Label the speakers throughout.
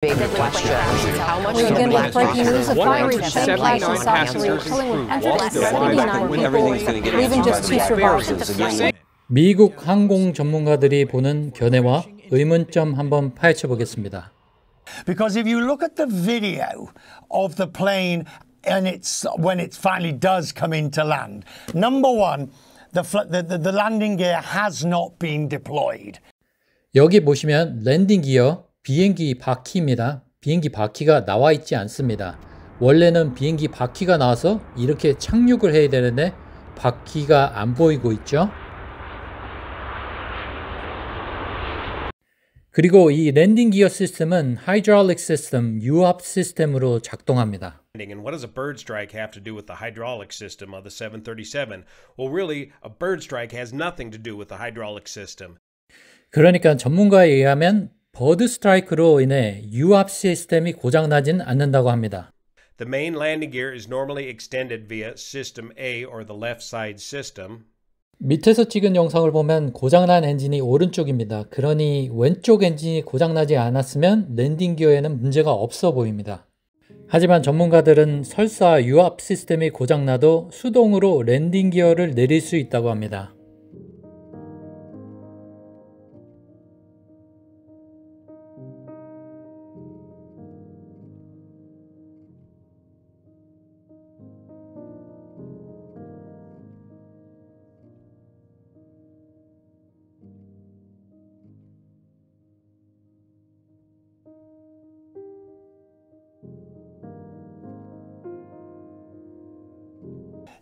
Speaker 1: Big question. How much
Speaker 2: We're going to breaking news of fiery plane crash in
Speaker 3: 179
Speaker 2: South Korea,
Speaker 3: passengers
Speaker 2: killing
Speaker 3: and
Speaker 2: 179 people, leaving just 2 survivors.
Speaker 4: 미국 항공 전문가들이 보는 견해와 의문점 한번 파헤쳐 보겠습니다.
Speaker 5: Because if you look at the video of the plane and when it finally does come into land, number one, the landing gear has not been deployed.
Speaker 4: 여기 보시면 랜딩 기어 비행기 바퀴입니다. 비행기 바퀴가 나와 있지 않습니다. 원래는 비행기 바퀴가 나와서 이렇게 착륙을 해야 되는데 바퀴가 안 보이고 있죠. 그리고 이 랜딩 기어 시스템은 hydraulic system, 유압 시스템으로 작동합니다.
Speaker 6: And what does a bird strike have to do with the hydraulic system of the 737? Well, really, a bird strike has nothing to do with the hydraulic system.
Speaker 4: 그러니까 전문가에 의하면 버드 스트라이크로 인해 유압 시스템이 고장나진 않는다고 합니다.
Speaker 6: The main landing gear is normally extended via System A or the left side system.
Speaker 4: 밑에서 찍은 영상을 보면 고장난 엔진이 오른쪽입니다. 그러니 왼쪽 엔진이 고장나지 않았으면 랜딩 기어에는 문제가 없어 보입니다. 하지만 전문가들은 설사 유압 시스템이 고장나도 수동으로 랜딩 기어를 내릴 수 있다고 합니다.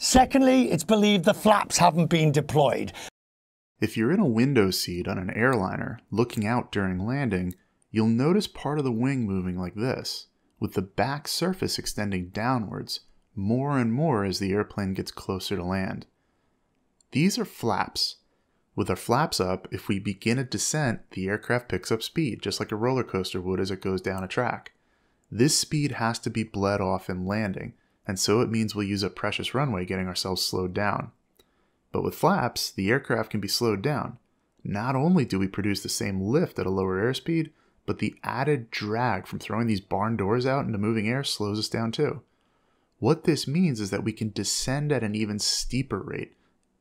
Speaker 5: Secondly, it's believed the flaps haven't been deployed.
Speaker 7: If you're in a window seat on an airliner looking out during landing, you'll notice part of the wing moving like this, with the back surface extending downwards more and more as the airplane gets closer to land. These are flaps. With our flaps up, if we begin a descent, the aircraft picks up speed, just like a roller coaster would as it goes down a track. This speed has to be bled off in landing, and so it means we'll use a precious runway getting ourselves slowed down. But with flaps, the aircraft can be slowed down. Not only do we produce the same lift at a lower airspeed, but the added drag from throwing these barn doors out into moving air slows us down too. What this means is that we can descend at an even steeper rate,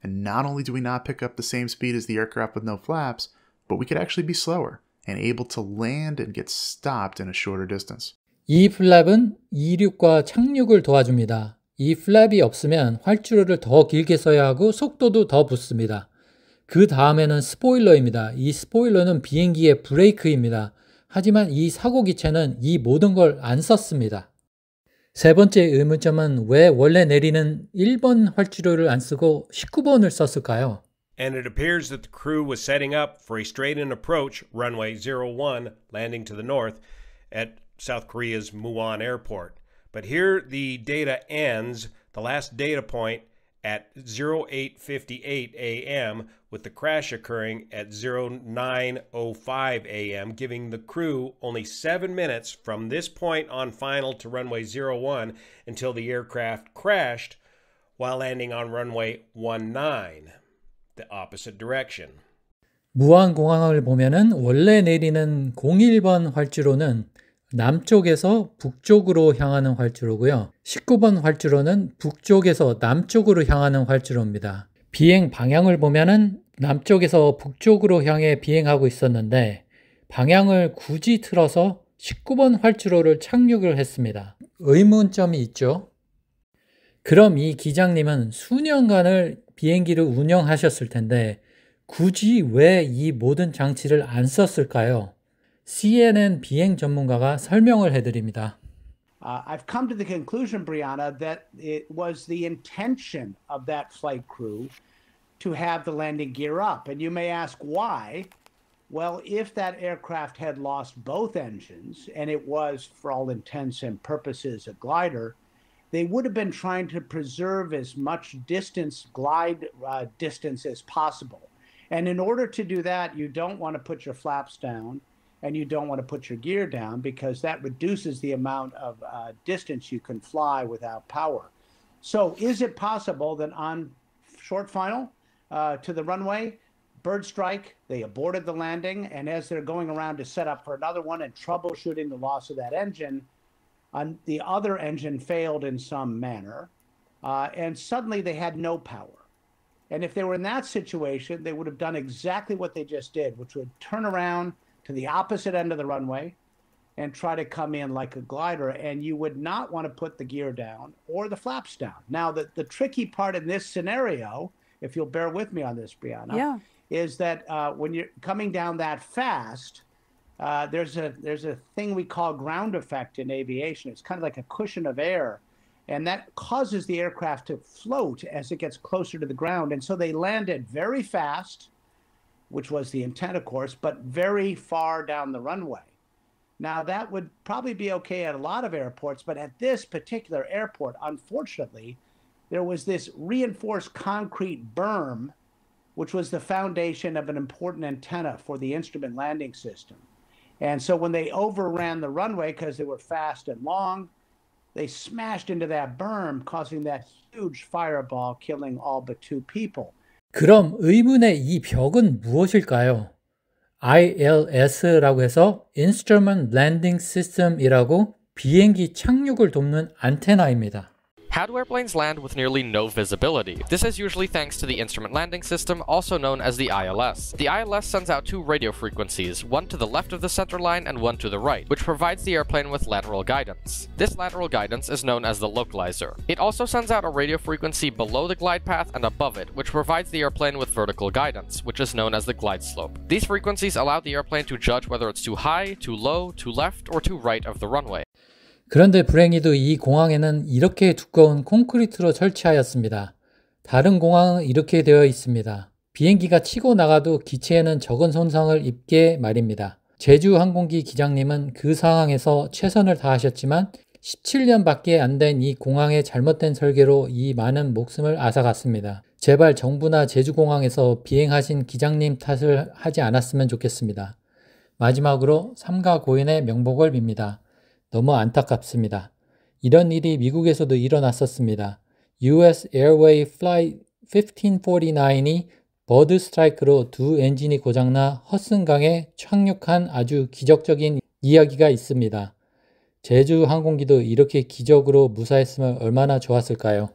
Speaker 7: and not only do we not pick up the same speed as the aircraft with no flaps, but we could actually be slower and able to land and get stopped in a shorter distance.
Speaker 4: 이 플랩은 이륙과 착륙을 도와줍니다. 이 플랩이 없으면 활주로를 더 길게 써야 하고 속도도 더 붙습니다. 그 다음에는 스포일러입니다. 이 스포일러는 비행기의 브레이크입니다. 하지만 이 사고기체는 이 모든 걸 안 썼습니다. 세 번째 의문점은 왜 원래 내리는 1번 활주로를 안 쓰고 19번을 썼을까요?
Speaker 6: And it appears that the crew was setting up for a straight-in approach, runway 01, landing to the north at South Korea's Muon Airport. But here the data ends, the last data point, at 08:58 a.m. with the crash occurring at 09:05 a.m., giving the crew only 7 minutes from this point on final to runway 01 until the aircraft crashed while landing on runway 19, the opposite direction.
Speaker 4: 무안공항을 보면은 원래 내리는 01번 활주로는 남쪽에서 북쪽으로 향하는 활주로고요. 19번 활주로는 북쪽에서 남쪽으로 향하는 활주로입니다. 비행 방향을 보면은 남쪽에서 북쪽으로 향해 비행하고 있었는데 방향을 굳이 틀어서 19번 활주로를 착륙을 했습니다. 의문점이 있죠. 그럼 이 기장님은 수년간을 비행기를 운영하셨을 텐데 굳이 왜 이 모든 장치를 안 썼을까요? CNN 비행 전문가가 설명을 해드립니다.
Speaker 8: I've come to the conclusion, Brianna, that it was the intention of that flight crew to have the landing gear up. And you may ask why. Well, if that aircraft had lost both engines, and it was, for all intents and purposes, a glider, they would have been trying to preserve as much glide distance as possible. And in order to do that, you don't want to put your flaps down. And you don't want to put your gear down because that reduces the amount of distance you can fly without power. So is it possible that on short final to the runway, bird strike, they aborted the landing, and as they're going around to set up for another one and troubleshooting the loss of that engine, the other engine failed in some manner, and suddenly they had no power. And if they were in that situation, they would have done exactly what they just did, which would turn around to the opposite end of the runway and try to come in like a glider, and you would not want to put the gear down or the flaps down. Now, the tricky part in this scenario, if you'll bear with me on this, Brianna, is that when you're coming down that fast, there's a thing we call ground effect in aviation. It's kind of like a cushion of air, and that causes the aircraft to float as it gets closer to the ground. And so they landed very fast, which was the intent, of course, but very far down the runway. Now, that would probably be okay at a lot of airports, but at this particular airport, unfortunately, there was this reinforced concrete berm, which was the foundation of an important antenna for the instrument landing system. And so when they overran the runway because they were fast and long, they smashed into that berm, causing that huge fireball, killing all but 2 people.
Speaker 4: 그럼 의문의 이 벽은 무엇일까요? ILS라고 해서 Instrument Landing System이라고 비행기 착륙을 돕는 안테나입니다.
Speaker 2: How do airplanes land with nearly no visibility? This is usually thanks to the Instrument Landing System, also known as the ILS. The ILS sends out 2 radio frequencies, one to the left of the center line and one to the right, which provides the airplane with lateral guidance. This lateral guidance is known as the localizer. It also sends out a radio frequency below the glide path and above it, which provides the airplane with vertical guidance, which is known as the glide slope. These frequencies allow the airplane to judge whether it's too high, too low, too left, or too right of the runway.
Speaker 4: 그런데 불행히도 이 공항에는 이렇게 두꺼운 콘크리트로 설치하였습니다. 다른 공항은 이렇게 되어 있습니다. 비행기가 치고 나가도 기체에는 적은 손상을 입게 말입니다. 제주항공기 기장님은 그 상황에서 최선을 다하셨지만 17년밖에 안 된 이 공항의 잘못된 설계로 이 많은 목숨을 앗아갔습니다. 제발 정부나 제주공항에서 비행하신 기장님 탓을 하지 않았으면 좋겠습니다. 마지막으로 삼가 고인의 명복을 빕니다. 너무 안타깝습니다. 이런 일이 미국에서도 일어났었습니다. US Airway Flight 1549이 버드 스트라이크로 2 엔진이 고장나 허슨강에 착륙한 아주 기적적인 이야기가 있습니다. 제주 항공기도 이렇게 기적으로 무사했으면 얼마나 좋았을까요?